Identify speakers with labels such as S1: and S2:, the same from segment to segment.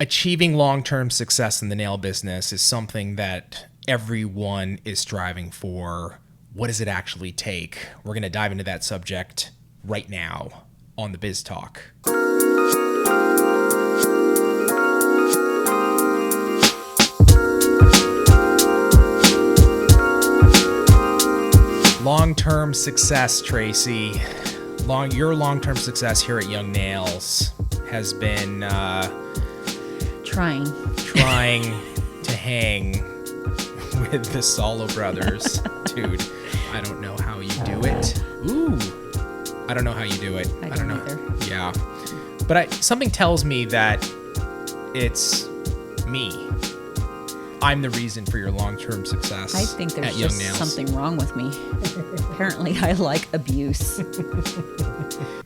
S1: Achieving long-term success in the nail business is something that everyone is striving for. What does it actually take? We're going to dive into that subject right now on the Biz Talk. Long-term success, Tracy. Your long-term success here at Young Nails has been
S2: trying
S1: to hang with the Solo brothers. Dude, I don't know how you do it. I don't know how you do it.
S2: I don't know. Either.
S1: Yeah. But something tells me that it's me. I'm the reason for your long-term success.
S2: I think there's
S1: at Young
S2: just
S1: Nails.
S2: something wrong with me. Apparently, I like abuse.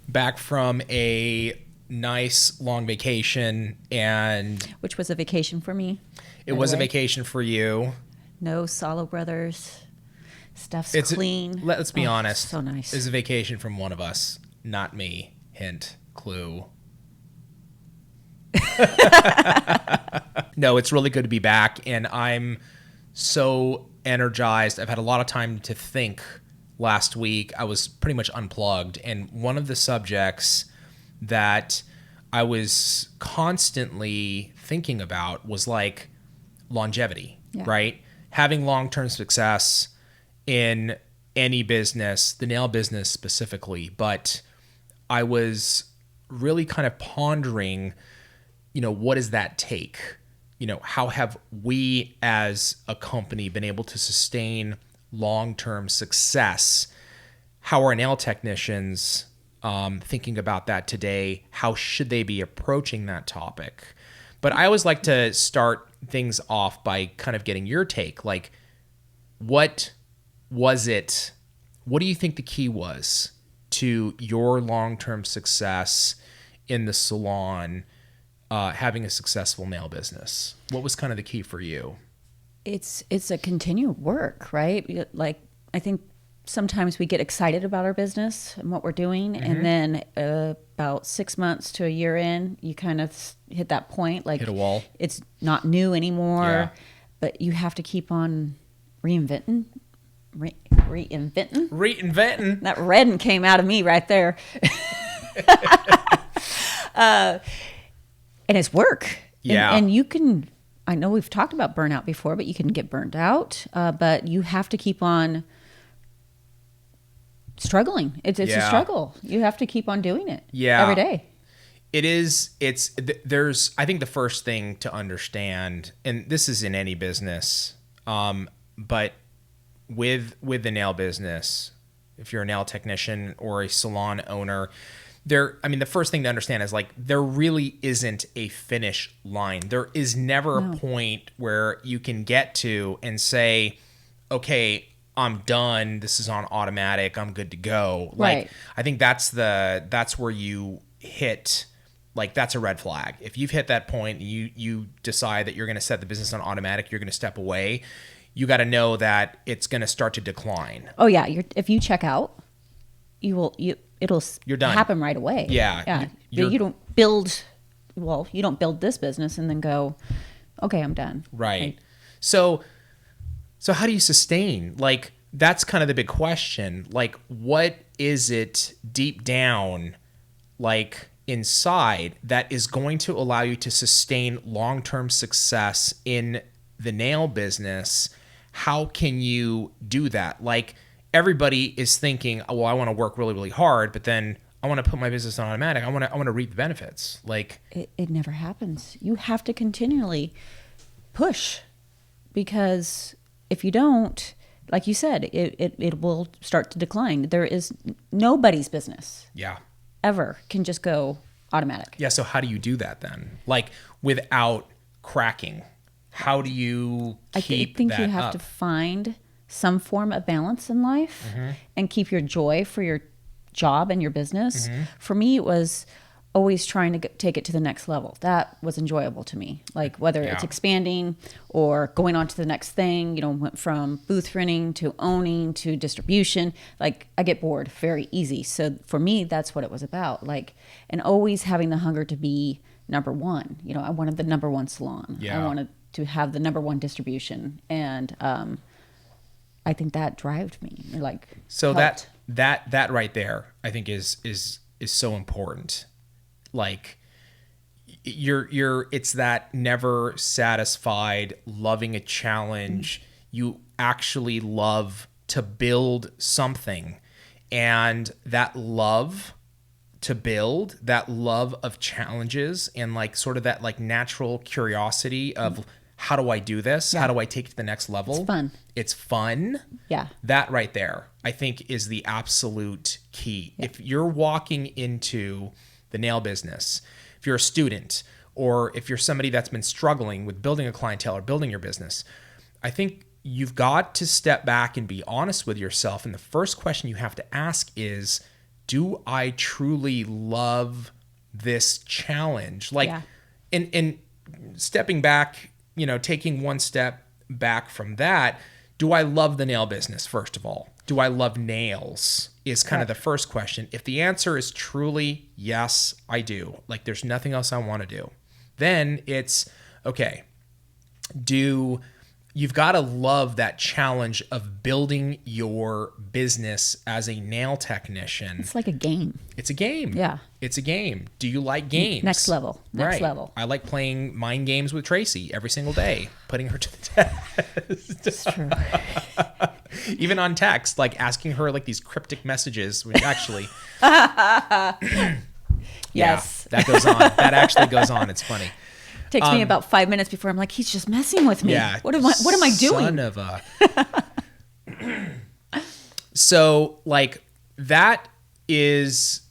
S1: Back from a nice long vacation, and
S2: which was a vacation for me.
S1: It was a vacation for you.
S2: No Solo brothers. Stuff's clean.
S1: Let's be honest.
S2: So nice.
S1: It's a vacation from one of us, not me. Hint, clue. No, it's really good to be back, and I'm so energized. I've had a lot of time to think last week. I was pretty much unplugged, and one of the subjects that I was constantly thinking about was like longevity, right? Having long-term success in any business, the nail business specifically, but I was really kind of pondering, what does that take? How have we as a company been able to sustain long-term success? How are nail technicians thinking about that today? How should they be approaching that topic? But I always like to start things off by kind of getting your take. Like, what was it? What do you think the key was to your long-term success in the salon, having a successful nail business? What was kind of the key for you?
S2: It's a continued work, right? Like, I think sometimes we get excited about our business and what we're doing, and then about 6 months to a year in, you kind of hit that point, like
S1: hit a wall.
S2: It's not new anymore, but you have to keep on reinventing. That red came out of me right there. And it's work.
S1: Yeah.
S2: And you can, I know we've talked about burnout before, but you can get burned out. But you have to keep on struggling. It's a struggle. You have to keep on doing it every day.
S1: It is. There's, I think the first thing to understand, and this is in any business, but with the nail business, if you're a nail technician or a salon owner, the first thing to understand is like there really isn't a finish line. There is never a point where you can get to and say, okay, I'm done. This is on automatic. I'm good to go. Like, I think that's where you hit, like, that's a red flag. If you've hit that point, you decide that you're going to set the business on automatic, you're going to step away. You got to know that it's going to start to decline.
S2: Oh yeah. If you check out, it'll
S1: you're done.
S2: Happen right away.
S1: Yeah.
S2: You don't build this business and then go, okay, I'm done.
S1: Right. So how do you sustain? Like, that's kind of the big question. Like, what is it deep down, like inside, that is going to allow you to sustain long-term success in the nail business? How can you do that? Like, everybody is thinking, oh, well, I want to work really, really hard, but then I want to put my business on automatic. I want to reap the benefits. Like,
S2: it never happens. You have to continually push, because if you don't, like you said, it will start to decline. There is nobody's business.
S1: Yeah.
S2: Ever can just go automatic.
S1: Yeah. So how do you do that then? Like, without cracking, how do you keep that up?
S2: I think you have to find some form of balance in life and keep your joy for your job and your business. For me, it was always trying to take it to the next level. That was enjoyable to me. Like, whether it's expanding or going on to the next thing, went from booth renting to owning to distribution. Like, I get bored very easy. So for me, that's what it was about. Like, and always having the hunger to be number one. You know, I wanted the number one salon.
S1: Yeah.
S2: I wanted to have the number one distribution. And I think that drove me. Like,
S1: So
S2: helped.
S1: that right there, I think is so important. Like it's that never satisfied, loving a challenge. You actually love to build something, and that love to build, that love of challenges, and like sort of that like natural curiosity of how do I do this?
S2: Yeah.
S1: How do I take it to the next level?
S2: It's fun.
S1: It's fun.
S2: Yeah.
S1: That right there, I think, is the absolute key. If you're walking into the nail business, if you're a student, or if you're somebody that's been struggling with building a clientele or building your business, I think you've got to step back and be honest with yourself. And the first question you have to ask is, do I truly love this challenge? Like,
S2: Yeah.
S1: and stepping back, you know, taking one step back from that, do I love the nail business, first of all? Do I love nails is kind of the first question. If the answer is truly yes, I do, like there's nothing else I want to do, then it's okay. You've got to love that challenge of building your business as a nail technician.
S2: It's like a game.
S1: It's a game.
S2: Yeah.
S1: It's a game. Do you like games?
S2: Next level. Next level.
S1: I like playing mind games with Tracy every single day, putting her to the test.
S2: It's true.
S1: Even on text, like asking her like these cryptic messages, which actually,
S2: Yes.
S1: that goes on. That actually goes on. It's funny.
S2: Takes me about 5 minutes before I'm like, he's just messing with me.
S1: Yeah.
S2: What am I doing?
S1: Son of a. So like that is,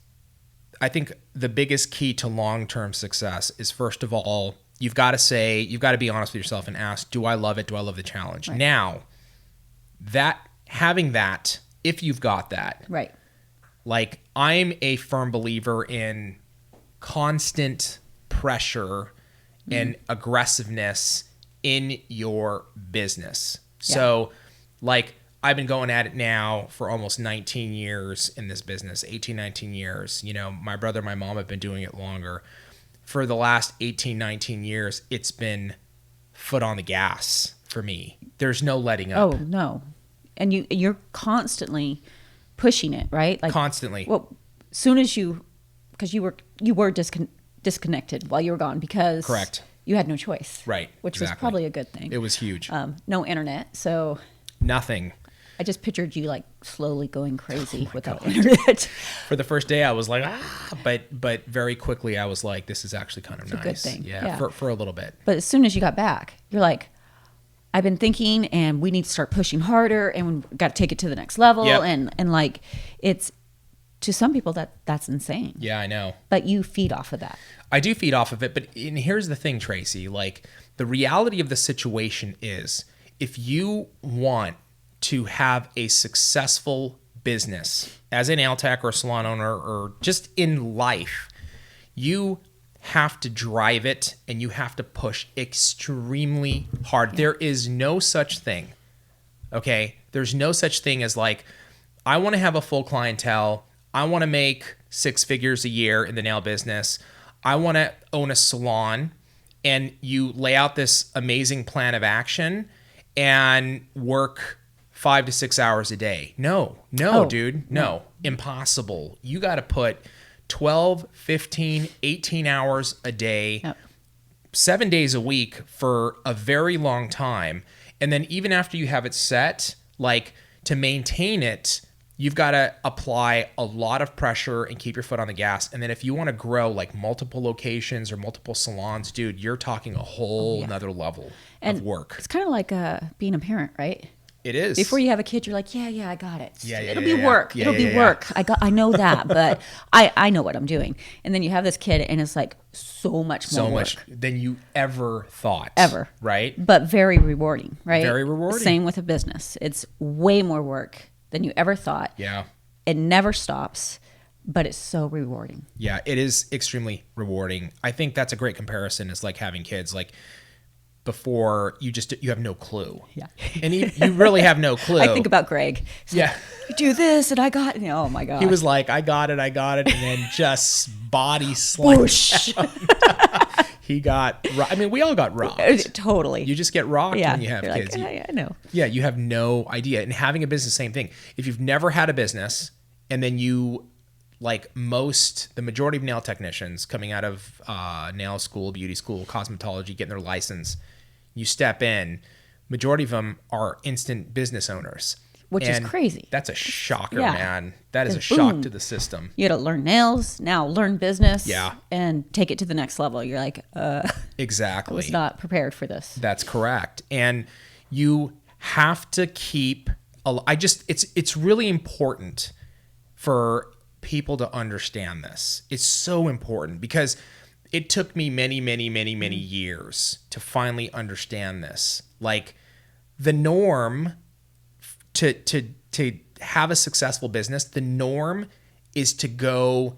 S1: I think the biggest key to long-term success is, first of all, you've got to be honest with yourself and ask, do I love it? Do I love the challenge?
S2: Right.
S1: Now, having that, if you've got that,
S2: Right.
S1: like I'm a firm believer in constant pressure and aggressiveness in your business. So like I've been going at it now for almost 19 years in this business, 18, 19 years. You know, my brother and my mom have been doing it longer. For the last 18, 19 years, it's been foot on the gas for me. There's no letting up.
S2: Oh, no. And you're constantly pushing it, right? Like
S1: Constantly.
S2: Well, soon as because you were disconnected while you were gone because
S1: Correct.
S2: You had no choice.
S1: Right,
S2: Which was
S1: exactly.
S2: probably a good thing.
S1: It was huge.
S2: No internet. So
S1: Nothing.
S2: I just pictured you like slowly going crazy without internet.
S1: For the first day, I was like, but very quickly, I was like, this is actually kind of nice.
S2: a good thing.
S1: Yeah. For a little bit.
S2: But as soon as you got back, you're like, I've been thinking and we need to start pushing harder and we've got to take it to the next level.
S1: Yep.
S2: And like, it's, to some people that's insane.
S1: Yeah, I know.
S2: But you feed off of that.
S1: I do feed off of it, but here's the thing, Tracy. Like, the reality of the situation is, if you want to have a successful business as a nail tech or a salon owner or just in life, you have to drive it and you have to push extremely hard. Yeah. There is no such thing, okay? There's no such thing as like, I want to have a full clientele. I want to make 6 figures a year in the nail business. I want to own a salon, and you lay out this amazing plan of action and work 5 to 6 hours a day. No, dude. No. Impossible. You got to put 12, 15, 18 hours a day,
S2: Yep.
S1: 7 days a week for a very long time. And then even after you have it set, like, to maintain it, you've got to apply a lot of pressure and keep your foot on the gas. And then if you want to grow like multiple locations or multiple salons, dude, you're talking a whole nother level of work.
S2: It's kind of like being a parent, right?
S1: It is.
S2: Before you have a kid, you're like, yeah, I got it.
S1: Yeah,
S2: It'll be work.
S1: Yeah,
S2: It'll be work. I know that, but I know what I'm doing. And then you have this kid, and it's like so much more
S1: much
S2: work.
S1: than you ever thought.
S2: Ever.
S1: Right?
S2: But very rewarding, right?
S1: Very rewarding.
S2: Same with a business. It's way more work than you ever thought.
S1: Yeah.
S2: It never stops, but it's so rewarding.
S1: Yeah, it is extremely rewarding. I think that's a great comparison, is like having kids. Like, before you have no clue.
S2: Yeah.
S1: And you really have no clue.
S2: I think about Greg. He's
S1: Yeah.
S2: like, you do this and I got it. Oh my God.
S1: He was like, I got it. And then just body slam.
S2: Whoosh.
S1: He got, I mean, we all got rocked.
S2: Totally.
S1: You just get rocked when you have
S2: You're
S1: kids.
S2: Like, I know.
S1: Yeah, you have no idea. And having a business, same thing. If you've never had a business and then you, like the majority of nail technicians coming out of nail school, beauty school, cosmetology, getting their license, you step in, majority of them are instant business owners.
S2: Which is
S1: And
S2: crazy.
S1: That's a shocker,
S2: Yeah.
S1: man. That is a
S2: Boom.
S1: shock to the system.
S2: You had to learn nails, now learn business.
S1: Yeah.
S2: And take it to the next level. You're like, I
S1: Exactly.
S2: was not prepared for this.
S1: That's correct. And you have to keep it's really important for people to understand this. It's so important because it took me many years to finally understand this. Like the norm to have a successful business, the norm is to go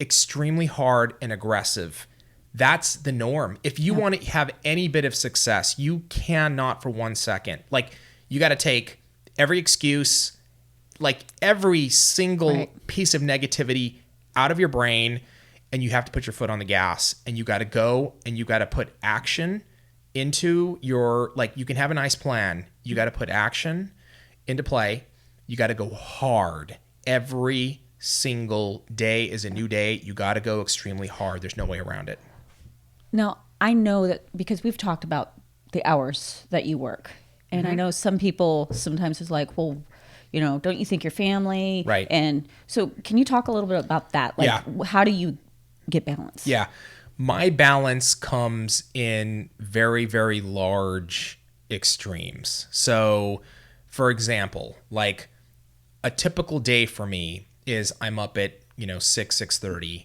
S1: extremely hard and aggressive. That's the norm. If you want to have any bit of success, you cannot for 1 second. Like you got to take every excuse, like every single piece of negativity out of your brain, and you have to put your foot on the gas, and you got to go and you got to put action into your, like you can have a nice plan. You got to put action into play. You got to go hard. Every single day is a new day. You got to go extremely hard. There's no way around it.
S2: Now, I know that because we've talked about the hours that you work. And I know some people sometimes is like, well, you know, don't you think your family?
S1: Right.
S2: And so can you talk a little bit about that? Like, how do you get balance?
S1: Yeah. My balance comes in very, very large extremes. So, for example, like a typical day for me is I'm up at, 6:30,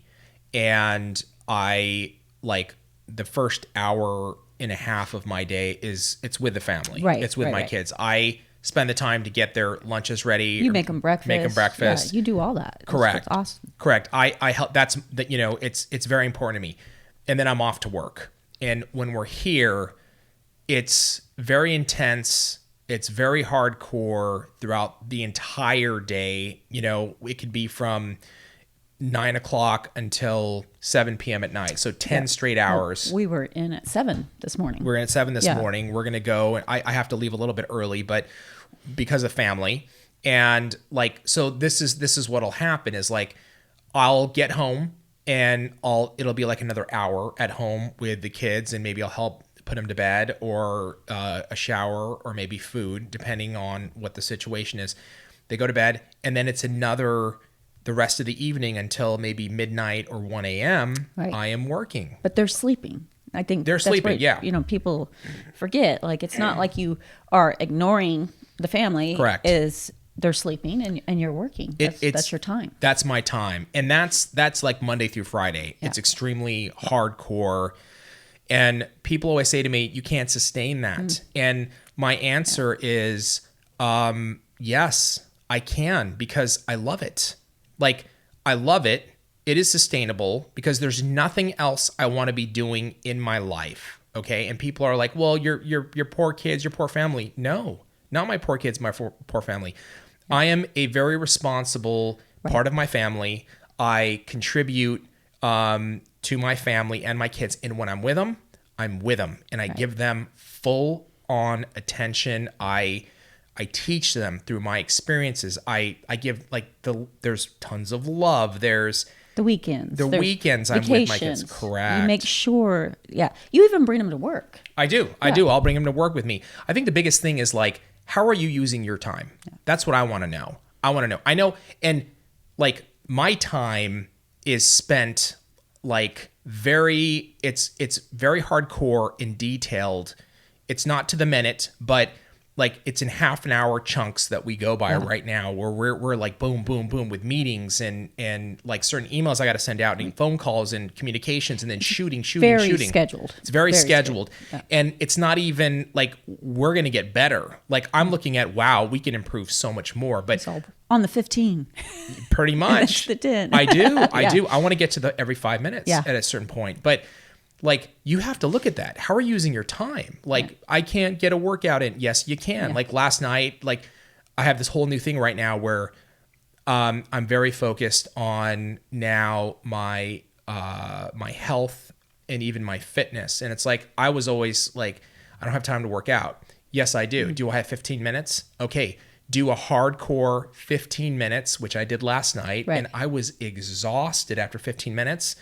S1: and I like the first hour and a half of my day it's with the family.
S2: Right.
S1: It's with my kids. I spend the time to get their lunches ready.
S2: You make them breakfast. Yeah, you do all that.
S1: Correct.
S2: That's awesome.
S1: Correct. I help. That's that. It's very important to me. And then I'm off to work. And when we're here, it's very intense. It's very hardcore throughout the entire day. It could be from 9 o'clock until 7 p.m. at night. So 10 straight hours.
S2: We were in at 7 this morning.
S1: We're in at 7 this morning. We're going to go. I have to leave a little bit early, but because of family. And so this is what'll happen is I'll get home and it'll be like another hour at home with the kids, and maybe I'll help put them to bed or a shower or maybe food, depending on what the situation is. They go to bed, and then it's the rest of the evening until maybe midnight or 1 a.m.
S2: Right.
S1: I am working.
S2: But they're sleeping. I think
S1: they're sleeping. Yeah.
S2: People forget. It's not like you are ignoring the family.
S1: Correct.
S2: They're sleeping and you're working. That's your time.
S1: That's my time. And that's like Monday through Friday. Yeah. It's extremely hardcore. And people always say to me, you can't sustain that. And my answer is, yes, I can, because I love it. I love it. It is sustainable because there's nothing else I want to be doing in my life. Okay. And people are like, well, your poor kids, your poor family. No, not my poor kids, my poor family. Yeah. I am a very responsible part of my family. I contribute to my family and my kids. And when I'm with them, I'm with them, and I give them full on attention. I teach them through my experiences. I give there's tons of love. There's
S2: the weekends.
S1: I'm with my kids. Correct.
S2: You make sure. Yeah. You even bring them to work.
S1: I do. Yeah. I do. I'll bring them to work with me. I think the biggest thing is how are you using your time? Yeah. That's what I want to know. I know. And my time is spent it's very hardcore and detailed. It's not to the minute, but it's in half an hour chunks that we go by right now, where we're boom, boom, boom with meetings and certain emails I got to send out, and phone calls and communications, and then shooting.
S2: Very scheduled.
S1: It's very scheduled. Yeah. And it's not even we're going to get better. I'm looking at, wow, we can improve so much more, but
S2: it's all on the 15.
S1: Pretty much.
S2: That's the 10.
S1: I do. I want to get to the every 5 minutes at a certain point. But Like, you have to look at that. How are you using your time? Like, I can't get a workout in. Yes, you can.
S2: Yeah.
S1: Like last night, like I have this whole new thing right now where I'm very focused on now my my health and even my fitness. And it's like, I was always like, I don't have time to work out. Yes, I do. Do I have 15 minutes? Okay. Do a hardcore 15 minutes, which I did last night.
S2: Right.
S1: And I was exhausted after 15 minutes.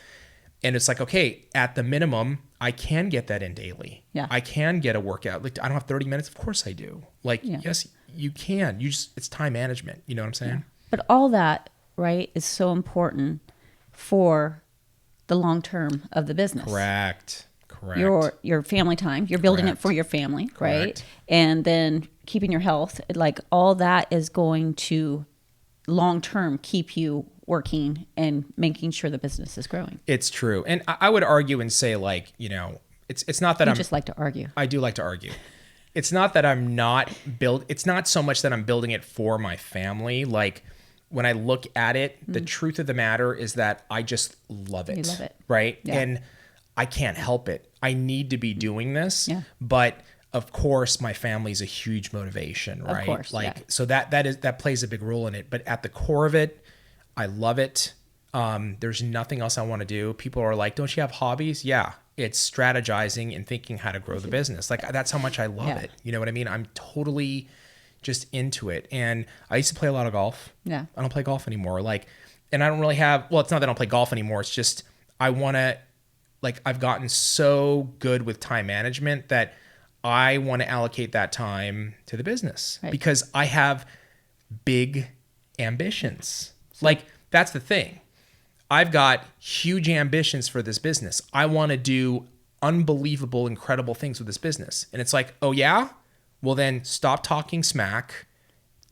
S1: And it's like, okay, at the minimum, I can get that in daily.
S2: Yeah.
S1: I can get a workout. Like, I don't have 30 minutes. Of course I do. Like, yes, you can. It's time management. You know what I'm saying?
S2: But all that, right, is so important for the long term of the business.
S1: Correct.
S2: Your family time. You're building it for your family, right? And then keeping your health. Like, all that is going to long term keep you working and making sure the business is growing.
S1: It's true. And I would argue and say, like, you know, it's not that
S2: I just like to argue.
S1: I do like to argue. It's not that I'm not it's not so much that I'm building it for my family. Like, when I look at it, the truth of the matter is that I just love it.
S2: You love it.
S1: Right?
S2: Yeah.
S1: And I can't help it. I need to be doing this.
S2: Yeah.
S1: But of course, my family's a huge motivation, right?
S2: Of course,
S1: like,
S2: yeah.
S1: so that plays a big role in it. But at the core of it, I love it. There's nothing else I want to do. People are like, don't you have hobbies? Yeah. It's strategizing and thinking how to grow the business. Like, that's how much I love it. You know what I mean? I'm totally just into it. And I used to play a lot of golf.
S2: Yeah.
S1: I don't play golf anymore. Like, and I don't really have, well, it's not that I don't play golf anymore. It's just, I want to, like, I've gotten so good with time management that I want to allocate that time to the business because I have big ambitions. Like, that's the thing. I've got huge ambitions for this business. I want to do unbelievable, incredible things with this business. And it's like, oh yeah? Well, then stop talking smack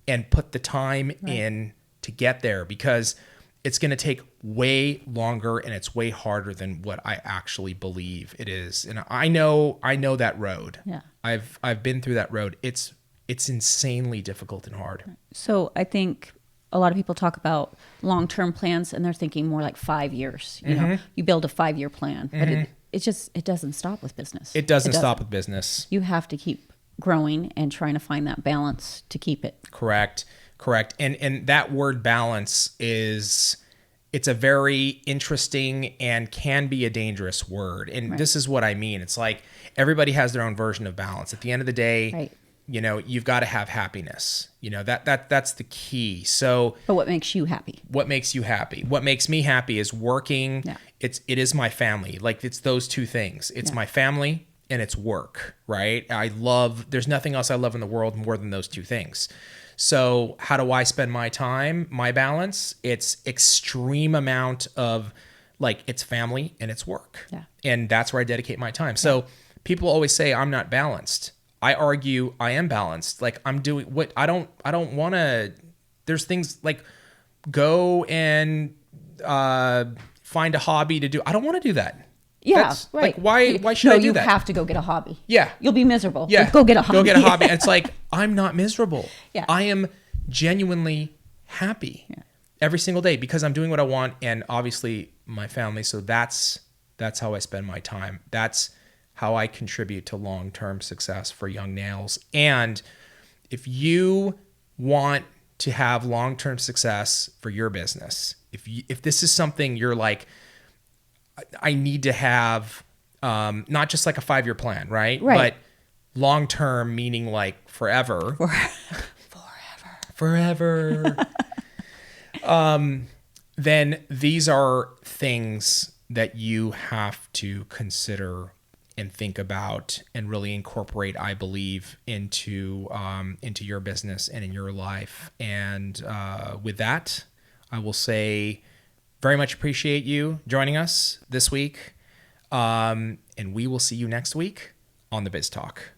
S1: and put the time in to get there, because it's going to take way longer and it's way harder than what I actually believe it is. And I know that road.
S2: Yeah.
S1: I've been through that road. It's insanely difficult and hard.
S2: So I think a lot of people talk about long-term plans and they're thinking more like 5 years. You know, you build a 5-year plan, but it doesn't stop with business.
S1: It doesn't stop with business.
S2: You have to keep growing and trying to find that balance to keep it.
S1: Correct. And that word balance it's a very interesting and can be a dangerous word. And this is what I mean. It's like everybody has their own version of balance. At the end of the day, you know, you've got to have happiness. You know, that's the key. So,
S2: but what makes you happy?
S1: What makes you happy? What makes me happy is working.
S2: Yeah.
S1: It is my family. Like, it's those two things. It's my family and it's work, right? There's nothing else I love in the world more than those two things. So how do I spend my time, my balance? It's extreme amount of, like, it's family and it's work.
S2: Yeah.
S1: And that's where I dedicate my time. So people always say I'm not balanced. I argue I am balanced. Like, I'm doing what I don't want to, there's things like go and find a hobby to do. I don't want to do that.
S2: Yeah,
S1: Like, why should I do that?
S2: You have to go get a hobby.
S1: Yeah.
S2: You'll be miserable.
S1: Yeah.
S2: Like, go get a hobby.
S1: Go get a hobby. And it's like, I'm not miserable.
S2: Yeah.
S1: I am genuinely happy every single day because I'm doing what I want, and obviously my family. So that's how I spend my time. That's how I contribute to long-term success for Young Nails. And if you want to have long-term success for your business, if this is something you're like, I need to have not just like a 5-year plan, right? But long-term, meaning like forever. Forever. Then these are things that you have to consider and think about and really incorporate, I believe, into your business and in your life. And with that, I will say, very much appreciate you joining us this week. And we will see you next week on the Biz Talk.